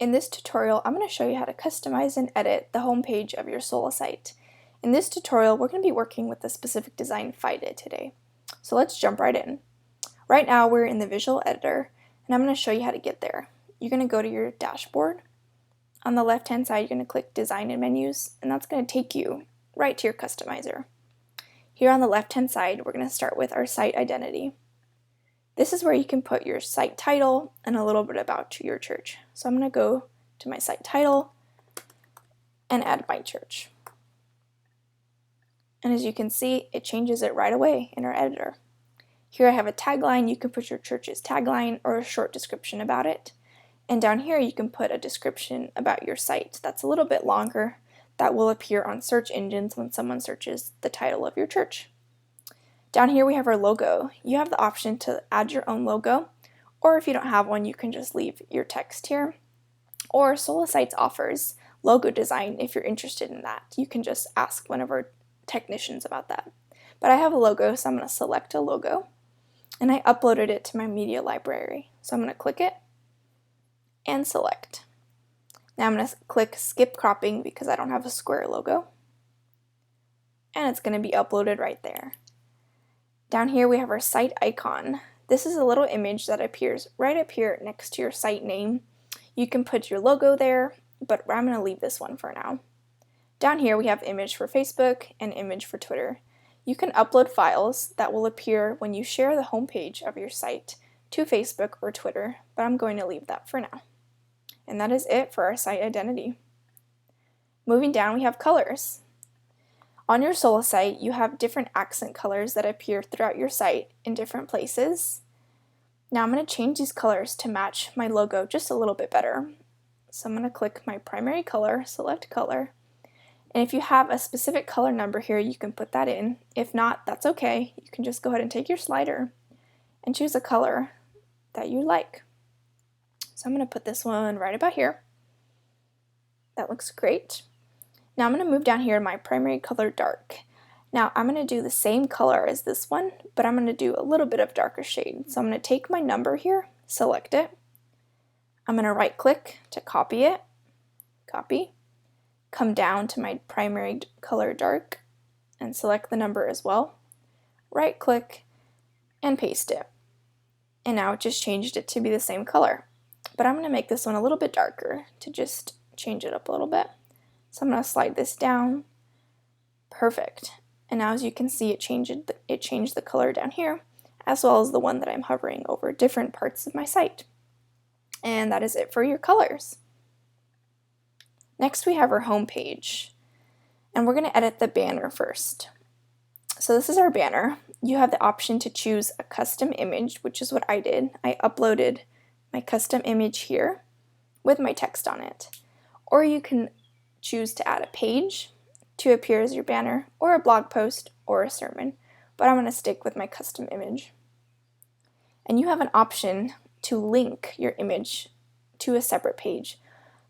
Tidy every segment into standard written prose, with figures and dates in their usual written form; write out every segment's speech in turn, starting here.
In this tutorial, I'm going to show you how to customize and edit the homepage of your Sola site. In this tutorial, we're going to be working with the specific design Fide today. So let's jump right in. Right now, we're in the visual editor, and I'm going to show you how to get there. You're going to go to your dashboard. On the left-hand side, you're going to click Design and Menus, and that's going to take you right to your customizer. Here on the left-hand side, we're going to start with our site identity. This is where you can put your site title and a little bit about your church. So I'm going to go to my site title and add my church. And as you can see, it changes it right away in our editor. Here I have a tagline. You can put your church's tagline or a short description about it. And down here you can put a description about your site that's a little bit longer that will appear on search engines when someone searches the title of your church. Down here we have our logo. You have the option to add your own logo, or if you don't have one, you can just leave your text here. Or Sola Sites offers logo design if you're interested in that. You can just ask one of our technicians about that. But I have a logo, so I'm going to select a logo, and I uploaded it to my media library. So I'm going to click it and select. Now I'm going to click skip cropping because I don't have a square logo, and it's going to be uploaded right there. Down here we have our site icon. This is a little image that appears right up here next to your site name. You can put your logo there, but I'm going to leave this one for now. Down here we have image for Facebook and image for Twitter. You can upload files that will appear when you share the homepage of your site to Facebook or Twitter, but I'm going to leave that for now. And that is it for our site identity. Moving down, we have colors. On your Sola site, you have different accent colors that appear throughout your site in different places. Now I'm going to change these colors to match my logo just a little bit better. So I'm going to click my primary color, select color, and if you have a specific color number here, you can put that in. If not, that's okay. You can just go ahead and take your slider and choose a color that you like. So I'm going to put this one right about here. That looks great. Now I'm going to move down here to my primary color dark. Now I'm going to do the same color as this one, but I'm going to do a little bit of darker shade. So I'm going to take my number here, select it. I'm going to right click to copy it, copy, come down to my primary color dark and select the number as well, right click and paste it. And now it just changed it to be the same color. But I'm going to make this one a little bit darker to just change it up a little bit. So I'm going to slide this down. Perfect. And now as you can see, it changed the color down here, as well as the one that I'm hovering over different parts of my site. And that is it for your colors. Next we have our home page, and we're going to edit the banner first. So this is our banner. You have the option to choose a custom image, which is what I did. I uploaded my custom image here with my text on it. Or you can choose to add a page to appear as your banner, or a blog post, or a sermon, but I'm going to stick with my custom image. And you have an option to link your image to a separate page.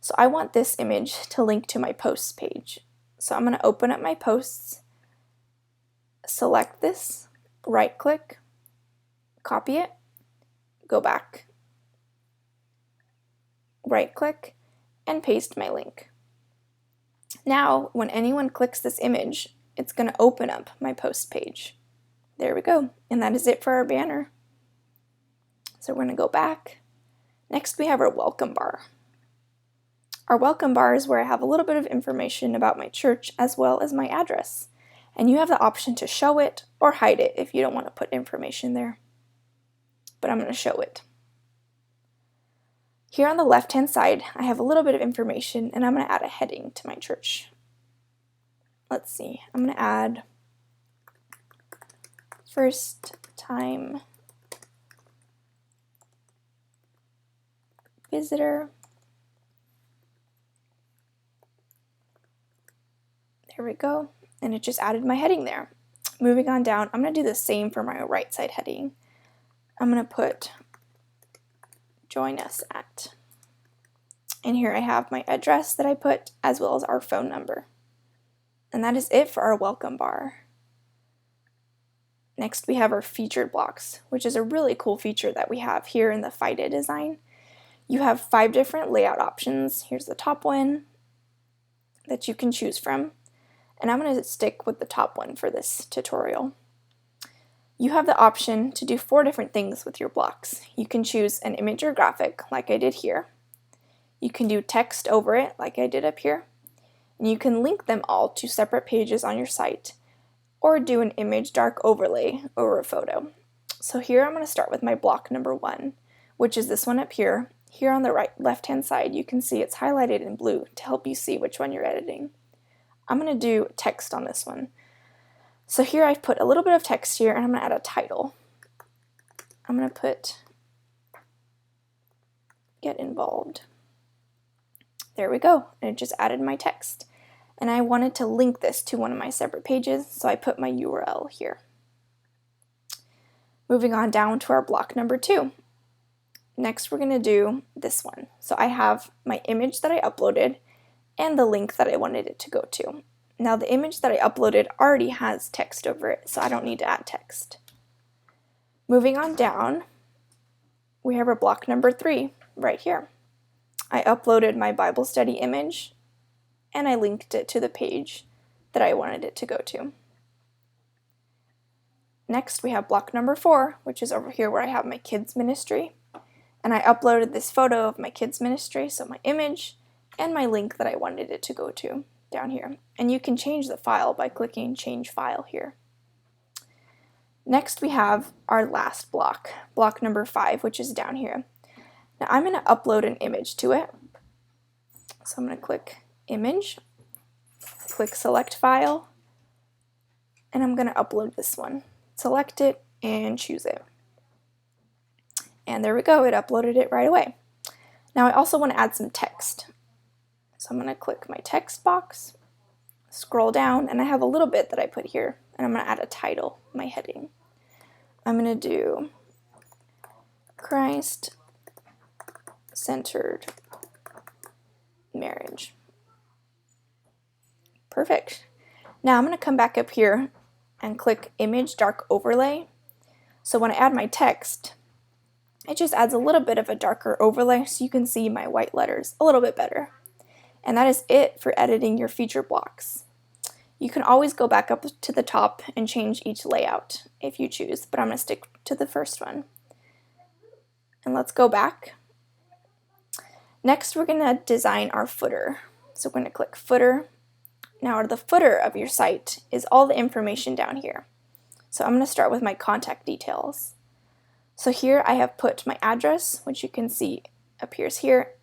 So I want this image to link to my posts page. So I'm going to open up my posts, select this, right click, copy it, go back, right click, and paste my link. Now, when anyone clicks this image, it's going to open up my post page. There we go. And that is it for our banner. So we're going to go back. Next, we have our welcome bar. Our welcome bar is where I have a little bit of information about my church as well as my address. And you have the option to show it or hide it if you don't want to put information there. But I'm going to show it. Here on the left-hand side, I have a little bit of information, and I'm going to add a heading to my church. Let's see, I'm going to add first time visitor. There we go, and it just added my heading there. Moving on down, I'm going to do the same for my right side heading. I'm going to put join us at. And here I have my address that I put, as well as our phone number. And that is it for our welcome bar. Next we have our featured blocks, which is a really cool feature that we have here in the Fide design. You have 5 different layout options. Here's the top one that you can choose from, and I'm going to stick with the top one for this tutorial. You have the option to do 4 different things with your blocks. You can choose an image or graphic, like I did here. You can do text over it, like I did up here. And you can link them all to separate pages on your site, or do an image dark overlay over a photo. So here I'm going to start with my block number 1, which is this one up here. Here on the left-hand side, you can see it's highlighted in blue to help you see which one you're editing. I'm going to do text on this one. So here I've put a little bit of text here, and I'm going to add a title. I'm going to put "Get Involved." There we go, and it just added my text. And I wanted to link this to one of my separate pages, so I put my URL here. Moving on down to our block number 2. Next we're going to do this one. So I have my image that I uploaded and the link that I wanted it to go to. Now the image that I uploaded already has text over it, so I don't need to add text. Moving on down, we have our block number 3 right here. I uploaded my Bible study image and I linked it to the page that I wanted it to go to. Next we have block number 4, which is over here where I have my kids ministry. And I uploaded this photo of my kids ministry, so my image and my link that I wanted it to go to down here. And you can change the file by clicking Change File here. Next we have our last block, block number 5, which is down here. Now I'm going to upload an image to it. So I'm going to click Image, click Select File, and I'm going to upload this one. Select it and choose it. And there we go, it uploaded it right away. Now I also want to add some text. So I'm going to click my text box, scroll down, and I have a little bit that I put here, and I'm going to add a title, my heading. I'm going to do Christ-centered marriage. Perfect. Now I'm going to come back up here and click Image Dark Overlay. So when I add my text, it just adds a little bit of a darker overlay so you can see my white letters a little bit better. And that is it for editing your feature blocks. You can always go back up to the top and change each layout if you choose, but I'm going to stick to the first one. And let's go back. Next, we're going to design our footer. So we're going to click Footer. Now, the footer of your site is all the information down here. So I'm going to start with my contact details. So here I have put my address, which you can see appears here,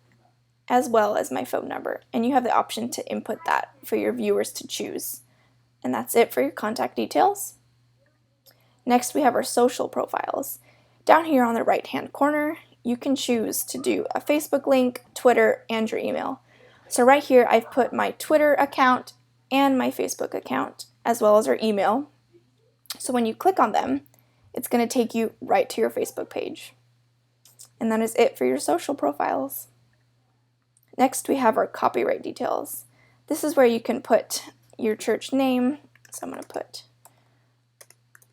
as well as my phone number. And you have the option to input that for your viewers to choose. And that's it for your contact details. Next, we have our social profiles. Down here on the right-hand corner, you can choose to do a Facebook link, Twitter, and your email. So right here, I've put my Twitter account and my Facebook account, as well as our email. So when you click on them, it's going to take you right to your Facebook page. And that is it for your social profiles. Next, we have our copyright details. This is where you can put your church name. So I'm going to put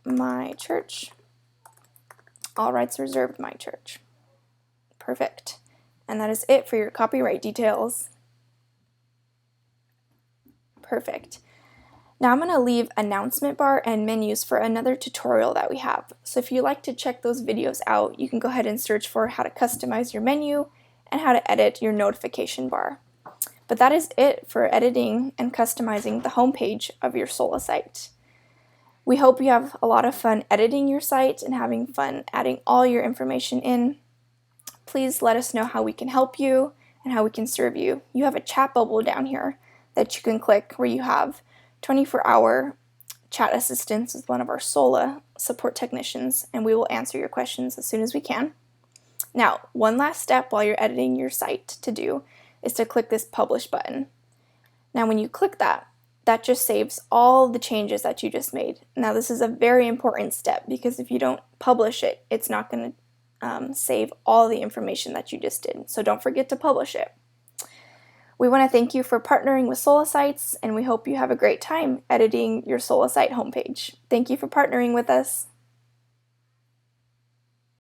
my church. All rights reserved, my church. Perfect. And that is it for your copyright details. Perfect. Now I'm going to leave announcement bar and menus for another tutorial that we have. So if you'd like to check those videos out, you can go ahead and search for how to customize your menu and how to edit your notification bar. But that is it for editing and customizing the homepage of your Sola site. We hope you have a lot of fun editing your site and having fun adding all your information in. Please let us know how we can help you and how we can serve you. You have a chat bubble down here that you can click where you have 24-hour chat assistance with one of our Sola support technicians, and we will answer your questions as soon as we can. Now, one last step while you're editing your site to do is to click this publish button. Now when you click that, that just saves all the changes that you just made. Now this is a very important step because if you don't publish it, it's not going to save all the information that you just did. So don't forget to publish it. We want to thank you for partnering with Sola Sites, and we hope you have a great time editing your Sola site homepage. Thank you for partnering with us.